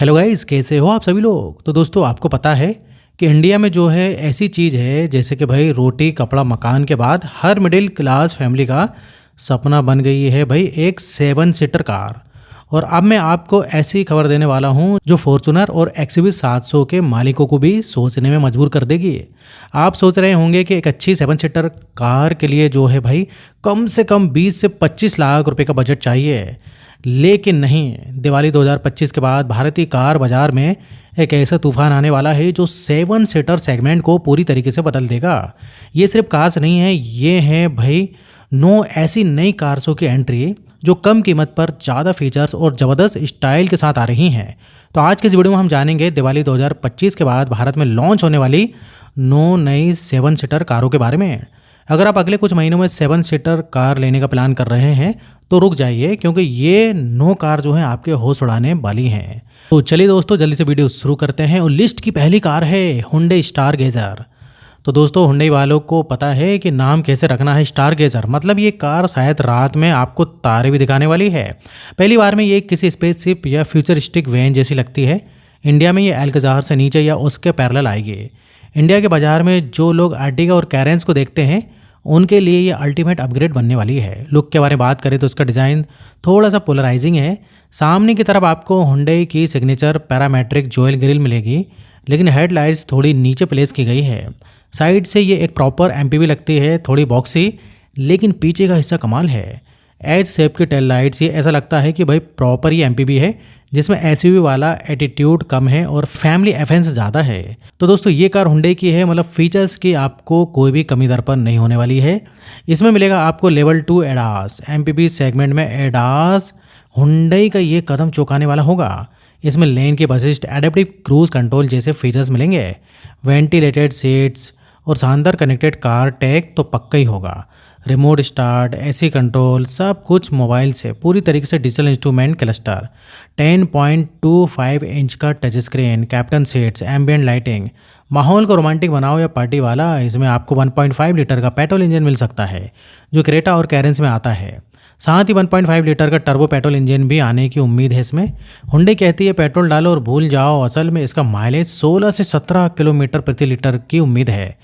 Hello guys, कैसे हो आप सभी लोग। तो दोस्तों, आपको पता है कि इंडिया में जो है ऐसी चीज़ है जैसे कि भाई रोटी कपड़ा मकान के बाद हर मिडिल क्लास फैमिली का सपना बन गई है भाई एक 7 सीटर कार। और अब मैं आपको ऐसी खबर देने वाला हूं जो फॉर्च्यूनर और एक्सयूवी 700 के मालिकों को भी सोचने में मजबूर कर देगी। आप सोच रहे होंगे कि एक अच्छी 7 सीटर कार के लिए जो है भाई कम से कम 20 से 25 लाख रुपए का बजट चाहिए। लेकिन नहीं, दिवाली 2025 के बाद भारतीय कार बाजार में एक ऐसा तूफान आने वाला है जो 7 सीटर सेगमेंट को पूरी तरीके से बदल देगा। ये सिर्फ कार्स नहीं है, ये है भाई 9 ऐसी नई कार्सों की एंट्री जो कम कीमत पर ज़्यादा फीचर्स और ज़बरदस्त स्टाइल के साथ आ रही हैं। तो आज के इस वीडियो में हम जानेंगे दिवाली 2025 के बाद भारत में लॉन्च होने वाली 9 नई 7 सीटर कारों के बारे में। अगर आप अगले कुछ महीनों में 7 सीटर कार लेने का प्लान कर रहे हैं तो रुक जाइए, क्योंकि ये 9 कार जो हैं आपके होश उड़ाने वाली हैं। तो चलिए दोस्तों, जल्दी से वीडियो शुरू करते हैं। और लिस्ट की पहली कार है हुंडई स्टारगेजर। तो दोस्तों, हुंडई वालों को पता है कि नाम कैसे रखना है। स्टारगेजर मतलब ये कार शायद रात में आपको तारे भी दिखाने वाली है। पहली बार में ये किसी स्पेसशिप या फ्यूचरिस्टिक वैन जैसी लगती है। इंडिया में ये एल्कजार से नीचे या उसके पैरेलल आएगी। इंडिया के बाजार में जो लोग अर्टिगा और कैरेंस को देखते हैं उनके लिए ये अल्टीमेट अपग्रेड बनने वाली है। लुक के बारे में बात करें तो इसका डिज़ाइन थोड़ा सा पोलराइजिंग है। सामने की तरफ आपको हुंडई की सिग्नेचर पैरामेट्रिक जोयल ग्रिल मिलेगी, लेकिन हेडलाइट्स थोड़ी नीचे प्लेस की गई है। साइड से ये एक प्रॉपर एमपीवी लगती है, थोड़ी बॉक्सी, लेकिन पीछे का हिस्सा कमाल है। एच शेप की टेल लाइट्स, ये ऐसा लगता है कि भाई प्रॉपर ही एमपीवी है, जिसमें एसयूवी वाला एटीट्यूड कम है और फैमिली एफेंस ज़्यादा है। तो दोस्तों, ये कार हुंडई की है, मतलब फीचर्स की आपको कोई भी कमी दर पर नहीं होने वाली है। इसमें मिलेगा आपको लेवल 2 एडास। एमपीवी सेगमेंट में एडास हुंडई का ये कदम चौंकाने वाला होगा। इसमें लेन के असिस्ट, एडेप्टिव क्रूज कंट्रोल जैसे फीचर्स मिलेंगे। वेंटिलेटेड सीट्स और शानदार कनेक्टेड कार टैग तो पक्का ही होगा। रिमोट स्टार्ट, एसी कंट्रोल, सब कुछ मोबाइल से, पूरी तरीके से डिजिटल इंस्ट्रूमेंट क्लस्टर, 10.25 इंच का touch screen, captain seats, ambient lighting. माहौल को रोमांटिक बनाओ या पार्टी वाला, इसमें आपको 1.5 लीटर का पेट्रोल इंजन मिल सकता है जो क्रेटा और कैरेंस में आता है। साथ ही 1.5 लीटर का टर्बो पेट्रोल इंजन भी आने की उम्मीद है इसमें। हुंडई कहती है पेट्रोल डालो और भूल जाओ, असल में इसका माइलेज 16 से 17 किलोमीटर प्रति लीटर की उम्मीद है,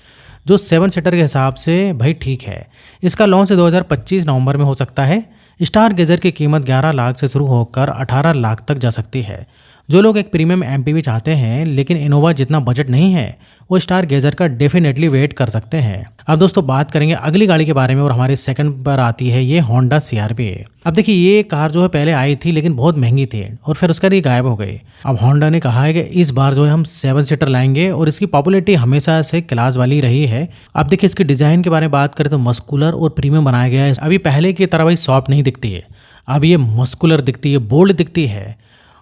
जो 7 सीटर के हिसाब से भाई ठीक है। इसका लॉन्च 2025 नवंबर में हो सकता है। स्टारगेजर की कीमत 11 लाख से शुरू होकर 18 लाख तक जा सकती है। जो लोग एक प्रीमियम एमपीवी चाहते हैं लेकिन इनोवा जितना बजट नहीं है, वो स्टारगेजर का डेफिनेटली वेट कर सकते हैं। अब दोस्तों, बात करेंगे अगली गाड़ी के बारे में और हमारे सेकंड पर आती है ये होंडा सीआरवी। अब देखिए, ये कार जो है पहले आई थी लेकिन बहुत महंगी थी और फिर उसका ये गायब हो गई। अब होंडा ने कहा है कि इस बार जो है हम 7 सीटर लाएंगे और इसकी पॉपुलैरिटी हमेशा से क्लास वाली रही है। अब देखिए, इसके डिज़ाइन के बारे में बात करें तो मस्कुलर और प्रीमियम बनाया गया है। अभी पहले की तरह भाई सॉफ्ट नहीं दिखती है, अब ये मस्कुलर दिखती है, बोल्ड दिखती है।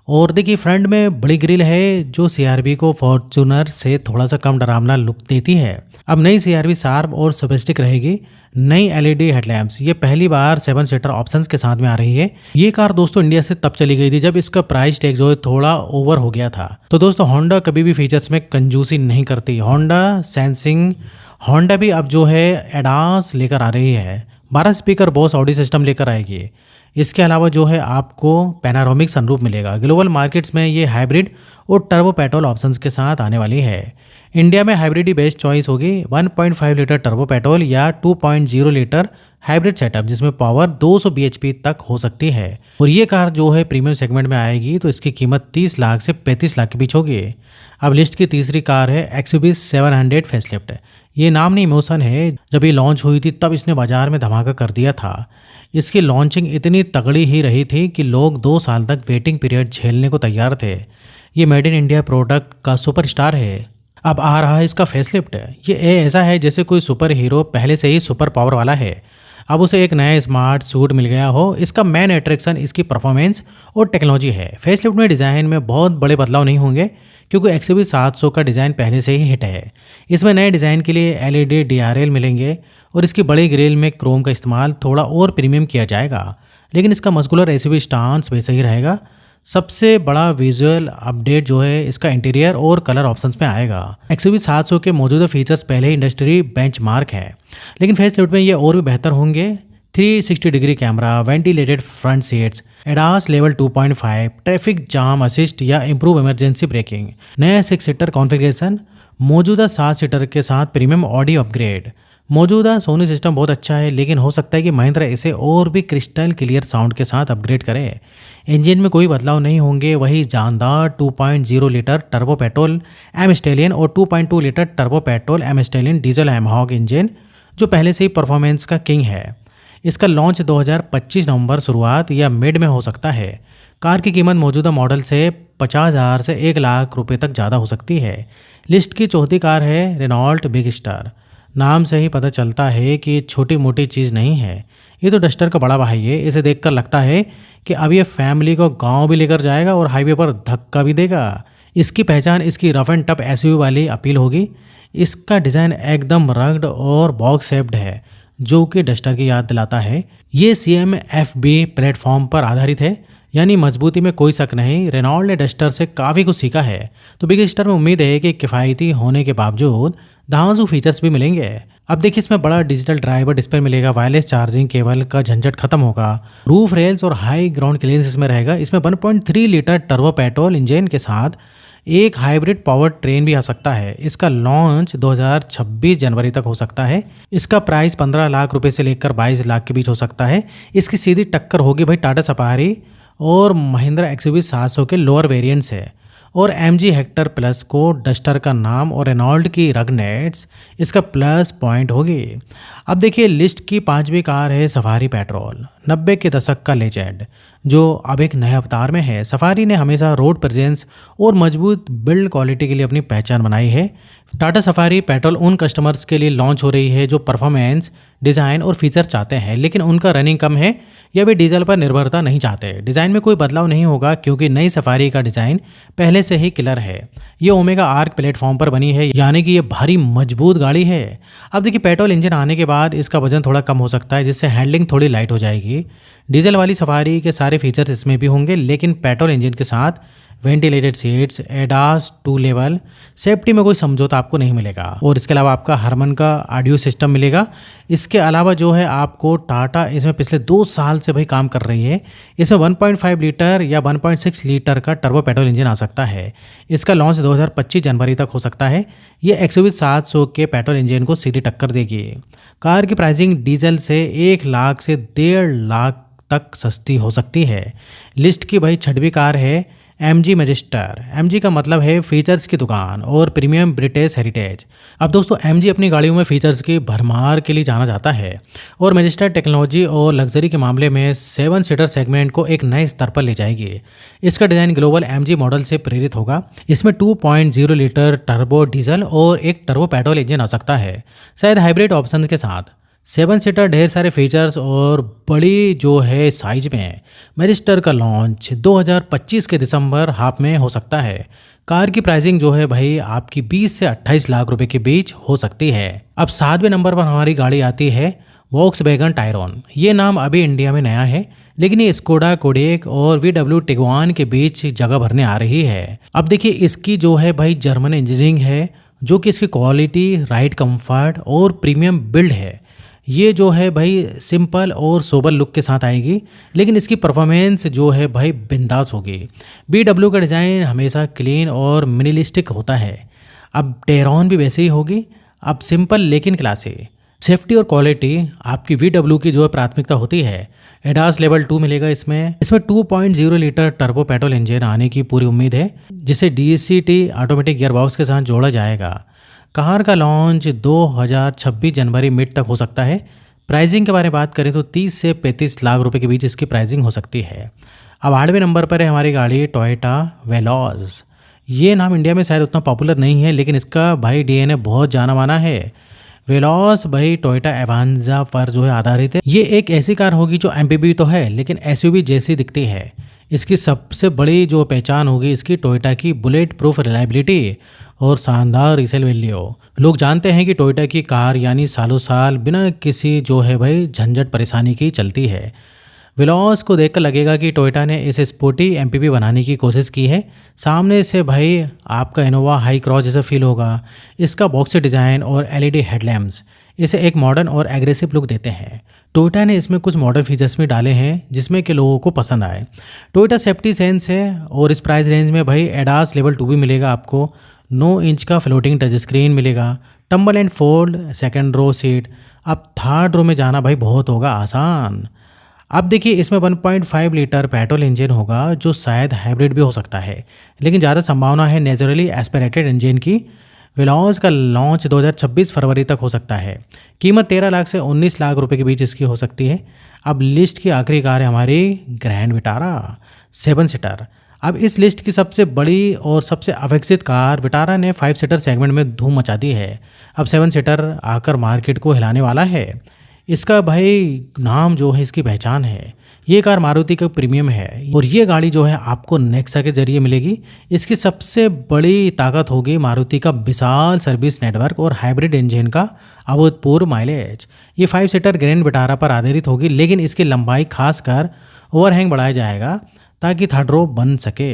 और देखिए, फ्रंट में बड़ी ग्रिल है जो सीआरवी को फॉर्च्यूनर से थोड़ा सा कम डरावना लुक देती है। अब नई सीआरवी शार्प और सोफिस्टिक रहेगी। नई एलईडी हेडलैम्प्स, ये पहली बार 7 सीटर ऑप्शंस के साथ में आ रही है। ये कार दोस्तों इंडिया से तब चली गई थी जब इसका प्राइस टैग जो है थोड़ा ओवर हो गया था। तो दोस्तों, होंडा कभी भी फीचर्स में कंजूसी नहीं करती। होंडा सेंसिंग, होंडा भी अब जो है एडास लेकर आ रही है। 12 स्पीकर बॉस ऑडियो सिस्टम लेकर आएगी। इसके अलावा जो है आपको पैनारोमिक सनरूफ मिलेगा। ग्लोबल मार्केट्स में ये हाइब्रिड और टर्बो पेट्रोल ऑप्शंस के साथ आने वाली है। इंडिया में हाइब्रिड ही बेस्ट चॉइस होगी। 1.5 लीटर टर्बो पेट्रोल या 2.0 लीटर हाइब्रिड सेटअप, जिसमें पावर 200 bhp तक हो सकती है। और ये कार जो है प्रीमियम सेगमेंट में आएगी, तो इसकी कीमत 30 लाख से 35 लाख के बीच होगी। अब लिस्ट की तीसरी कार है एक्सयूवी 700 फेसलिफ्ट। ये नाम नहीं, इमोशन है। जब ये लॉन्च हुई थी तब इसने बाजार में धमाका कर दिया था। इसकी लॉन्चिंग इतनी तगड़ी ही रही थी कि लोग 2 साल तक वेटिंग पीरियड झेलने को तैयार थे। ये मेड इन इंडिया प्रोडक्ट का सुपरस्टार है। अब आ रहा है इसका फेसलिफ्ट। ये ऐसा है जैसे कोई सुपर हीरो पहले से ही सुपर पावर वाला है, अब उसे एक नया स्मार्ट सूट मिल गया हो। इसका मेन अट्रैक्शन इसकी परफॉर्मेंस और टेक्नोलॉजी है। फेसलिफ्ट में डिज़ाइन में बहुत बड़े बदलाव नहीं होंगे, क्योंकि एक्सयूवी 700 का डिज़ाइन पहले से ही हिट है। इसमें नए डिज़ाइन के लिए एलईडी डीआरएल मिलेंगे और इसकी बड़ी ग्रिल में क्रोम का इस्तेमाल थोड़ा और प्रीमियम किया जाएगा, लेकिन इसका मस्कुलर एसयूवी स्टांस वैसे ही रहेगा। सबसे बड़ा विजुअल अपडेट जो है इसका इंटीरियर और कलर ऑप्शंस में आएगा। एक्सयूवी 700 के मौजूदा फीचर्स पहले ही इंडस्ट्री बेंचमार्क है, लेकिन फेसलिफ्ट में ये और भी बेहतर होंगे। 360 degree camera, ventilated front seats, ADAS level 2.5, traffic jam assist या इम्प्रूव इमरजेंसी ब्रेकिंग, नया 6 सीटर कॉन्फ़िगरेशन, मौजूदा 7 सीटर के साथ प्रीमियम ऑडियो अपग्रेड। मौजूदा सोनी सिस्टम बहुत अच्छा है, लेकिन हो सकता है कि महिंद्रा इसे और भी क्रिस्टल क्लियर साउंड के साथ अपग्रेड करे। इंजन में कोई बदलाव नहीं होंगे, वही जानदार 2.0 litre turbo petrol mStallion और 2.2 litre turbo petrol mStallion diesel mHawk engine जो पहले से ही परफॉर्मेंस का किंग है। इसका लॉन्च 2025 नवंबर शुरुआत या मिड में हो सकता है। कार की कीमत मौजूदा मॉडल से 50,000 से 1 लाख रुपए तक ज़्यादा हो सकती है। लिस्ट की चौथी कार है रेनॉल्ट बिग स्टार। नाम से ही पता चलता है कि ये छोटी मोटी चीज़ नहीं है, ये तो डस्टर का बड़ा भाई है। इसे देखकर लगता है कि अब ये फैमिली को गांव भी लेकर जाएगा और हाईवे पर धक्का भी देगा। इसकी पहचान इसकी रफ एंड टफ एसयूवी वाली अपील होगी। इसका डिज़ाइन एकदम रग्ड और बॉक्स शेप्ड है, जो कि डस्टर की याद दिलाता है। ये CMFB प्लेटफॉर्म पर आधारित है, यानी मजबूती में कोई शक नहीं। रेनॉल्ट ने डस्टर से काफ़ी कुछ सीखा है, तो बिग स्टार में उम्मीद है कि किफ़ायती होने के बावजूद धांसू फीचर्स भी मिलेंगे। अब देखिए, इसमें बड़ा डिजिटल ड्राइवर डिस्प्ले मिलेगा, वायरलेस चार्जिंग केबल का झंझट खत्म होगा, रूफ रेल्स और हाई ग्राउंड क्लियरेंस इसमें रहेगा। इसमें 1.3 लीटर टर्बो पेट्रोल इंजन के साथ एक हाइब्रिड पावर ट्रेन भी आ सकता है। इसका लॉन्च 2026 जनवरी तक हो सकता है। इसका प्राइस 15 लाख रुपए से लेकर 22 लाख के बीच हो सकता है। इसकी सीधी टक्कर होगी भाई टाटा सफारी और महिंद्रा XUV 700 के लोअर वेरिएंट्स है। और MG हेक्टर प्लस को डस्टर का नाम और रेनॉल्ट की रगनेट्स इसका प्लस पॉइंट होगी। अब देखिए, लिस्ट की 5वीं कार है सफारी पेट्रोल। 90 के दशक का लेजेंड जो अब एक नए अवतार में है। सफारी ने हमेशा रोड प्रेजेंस और मजबूत बिल्ड क्वालिटी के लिए अपनी पहचान बनाई है। टाटा सफारी पेट्रोल उन कस्टमर्स के लिए लॉन्च हो रही है जो परफॉर्मेंस, डिज़ाइन और फीचर चाहते हैं, लेकिन उनका रनिंग कम है या वे डीजल पर निर्भरता नहीं चाहते। डिज़ाइन में कोई बदलाव नहीं होगा, क्योंकि नई सफारी का डिज़ाइन पहले से ही किलर है। ये ओमेगा आर्क प्लेटफॉर्म पर बनी है, यानी कि ये भारी मजबूत गाड़ी है। अब देखिए, पेट्रोल इंजन आने के बाद इसका वजन थोड़ा कम हो सकता है, जिससे हैंडलिंग थोड़ी लाइट हो जाएगी। डीजल वाली सफारी के सारे फीचर्स इसमें भी होंगे, लेकिन पेट्रोल इंजन के साथ ventilated seats, ADAS 2 level, safety में कोई समझौता आपको नहीं मिलेगा। और इसके अलावा आपका हरमन का ऑडियो सिस्टम मिलेगा। इसके अलावा जो है आपको टाटा इसमें पिछले 2 साल से भाई काम कर रही है। इसमें 1.5 लीटर या 1.6 लीटर का टर्बो पेट्रोल इंजन आ सकता है। इसका लॉन्च 2025 जनवरी तक हो सकता है। ये XUV 700 के पेट्रोल इंजन को सीधी टक्कर देगी। कार की प्राइसिंग डीजल से 1 लाख से 1.5 लाख तक सस्ती हो सकती है। लिस्ट की भाई 6वीं कार है MG मैजिस्टर। MG का मतलब है फीचर्स की दुकान और प्रीमियम ब्रिटिश हेरिटेज। अब दोस्तों, MG अपनी गाड़ियों में फीचर्स की भरमार के लिए जाना जाता है और मैजिस्टर टेक्नोलॉजी और लग्जरी के मामले में 7 सीटर सेगमेंट को एक नए स्तर पर ले जाएगी। इसका डिज़ाइन ग्लोबल MG मॉडल से प्रेरित होगा। इसमें 2.0 लीटर टर्बो डीजल और एक टर्बो पेट्रोल इंजन आ सकता है, शायद हाइब्रिड ऑप्शन के साथ। 7 सीटर, ढेर सारे फीचर्स और बड़ी जो है साइज में। मैजिस्टर का लॉन्च 2025 के दिसंबर हाफ में हो सकता है। कार की प्राइसिंग जो है भाई आपकी 20 से 28 लाख रुपए के बीच हो सकती है। अब 7वें नंबर पर हमारी गाड़ी आती है वॉक्सवैगन टायरॉन। ये नाम अभी इंडिया में नया है, लेकिन ये स्कोडा कोडेक और VW टिगुआन के बीच जगह भरने आ रही है। अब देखिए, इसकी जो है भाई जर्मन इंजीनियरिंग है, जो कि इसकी क्वालिटी, राइड कंफर्ट और प्रीमियम बिल्ड है। ये जो है भाई सिंपल और सोबर लुक के साथ आएगी, लेकिन इसकी परफॉर्मेंस जो है भाई बिंदास होगी। BMW का डिज़ाइन हमेशा क्लीन और मिनिमलिस्टिक होता है। अब टेरॉन भी वैसे ही होगी, अब सिंपल लेकिन क्लासी। सेफ्टी और क्वालिटी आपकी VW की जो है प्राथमिकता होती है। एडास लेवल 2 मिलेगा इसमें 2.0 लीटर टर्बो पेट्रोल इंजन आने की पूरी उम्मीद है, जिसे DCT ऑटोमेटिक गियरबॉक्स के साथ जोड़ा जाएगा। कार का लॉन्च 2026 जनवरी मिड तक हो सकता है। प्राइसिंग के बारे में बात करें तो 30 से 35 लाख रुपए के बीच इसकी प्राइसिंग हो सकती है। अब 8वें नंबर पर है हमारी गाड़ी टोयोटा वेलोज। ये नाम इंडिया में शायद उतना पॉपुलर नहीं है, लेकिन इसका भाई DNA बहुत जाना माना है। वेलोज भाई टोयोटा एवांजा पर जो है आधारित है। ये एक ऐसी कार होगी जो MPV तो है, लेकिन SUV जैसी दिखती है। इसकी सबसे बड़ी जो पहचान होगी इसकी टोयोटा की बुलेट प्रूफ रिलायबिलिटी और शानदार रीसेल वैल्यू। लोग जानते हैं कि टोयोटा की कार यानी सालों साल बिना किसी जो है भाई झंझट परेशानी की चलती है। वेलोज को देखकर लगेगा कि टोयोटा ने इसे स्पोर्टी MPV बनाने की कोशिश की है। सामने से भाई आपका इनोवा हाई क्रॉस जैसा फील होगा। इसका बॉक्सी डिज़ाइन और LED हेडलैम्प्स इसे एक मॉडर्न और एग्रेसिव लुक देते हैं। टोयोटा ने इसमें कुछ मॉडर्न फीचर्स भी डाले हैं जिसमें कि लोगों को पसंद आए। टोयोटा सेफ्टी सेंस है और इस प्राइस रेंज में भाई एडास लेवल 2 भी मिलेगा आपको। 9 इंच का फ्लोटिंग टच स्क्रीन मिलेगा। Tumble and fold second row seat. अब थर्ड रो में जाना भाई बहुत होगा आसान। अब देखिए इसमें 1.5 लीटर पेट्रोल इंजन होगा जो शायद हाइब्रिड भी हो सकता है, लेकिन ज़्यादा संभावना है नेचुरली एस्पिरेटेड इंजन की। वेलॉज का लॉन्च 2026 फरवरी तक हो सकता है। कीमत 13 लाख से 19 लाख रुपए के बीच इसकी हो सकती है। अब लिस्ट की आखिरी कार है हमारी ग्रैंड विटारा 7 सीटर। अब इस लिस्ट की सबसे बड़ी और सबसे अपेक्षित कार विटारा ने 5 सीटर सेगमेंट में धूम मचा दी है। अब 7 सीटर आकर मार्केट को हिलाने वाला है। इसका भाई नाम जो है इसकी पहचान है। ये कार मारुति का प्रीमियम है और ये गाड़ी जो है आपको नेक्सा के जरिए मिलेगी। इसकी सबसे बड़ी ताकत होगी मारुति का विशाल सर्विस नेटवर्क और हाइब्रिड इंजन का अभूतपूर्व माइलेज। ये 5 सीटर ग्रैंड विटारा पर आधारित होगी, लेकिन इसकी लंबाई खासकर ओवरहैंग बढ़ाया जाएगा ताकि थर्ड रो बन सके।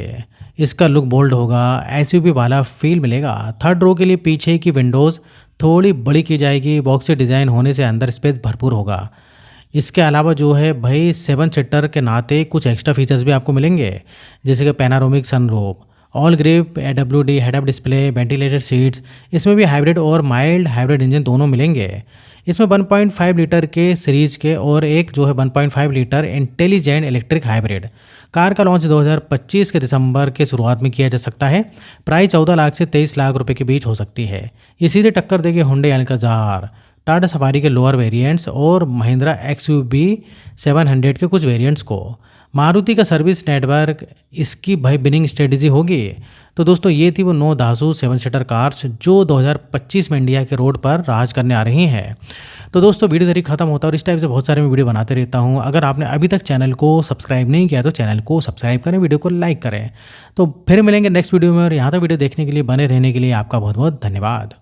इसका लुक बोल्ड होगा, एसयूवी वाला फील मिलेगा। थर्ड रो के लिए पीछे की विंडोज़ थोड़ी बड़ी की जाएगी। बॉक्सी डिज़ाइन होने से अंदर स्पेस भरपूर होगा। इसके अलावा जो है भाई 7 सीटर के नाते कुछ एक्स्ट्रा फीचर्स भी आपको मिलेंगे, जैसे कि panoramic sunroof, all grip AWD head up display, ventilated seats. इसमें भी हाइब्रिड और माइल्ड हाइब्रिड इंजन दोनों मिलेंगे। इसमें 1.5 लीटर के सीरीज के और एक जो है 1.5 litre intelligent electric hybrid. Car का लॉन्च 2025 के दिसंबर के शुरुआत में किया जा सकता है। प्राइस 14 लाख से 23 लाख रुपए के बीच हो सकती है। ये सीधे टक्कर देगी हुंडई अल्काज़ार, टाटा सफारी के लोअर वेरिएंट्स और महिंद्रा XUV 700 के कुछ वेरिएंट्स को। मारुति का सर्विस नेटवर्क इसकी भाई विनिंग स्ट्रेटजी होगी। तो दोस्तों ये थी वो 9 दासू 7 सीटर कार्स जो 2025 में इंडिया के रोड पर राज करने आ रही हैं। तो दोस्तों वीडियो तरीक खत्म होता है और इस टाइप से बहुत सारे मैं वीडियो बनाते रहता हूँ। अगर आपने अभी तक चैनल को सब्सक्राइब नहीं किया तो चैनल को सब्सक्राइब करें, वीडियो को लाइक करें। तो फिर मिलेंगे नेक्स्ट वीडियो में और यहाँ तक वीडियो देखने के लिए, बने रहने के लिए आपका बहुत बहुत धन्यवाद।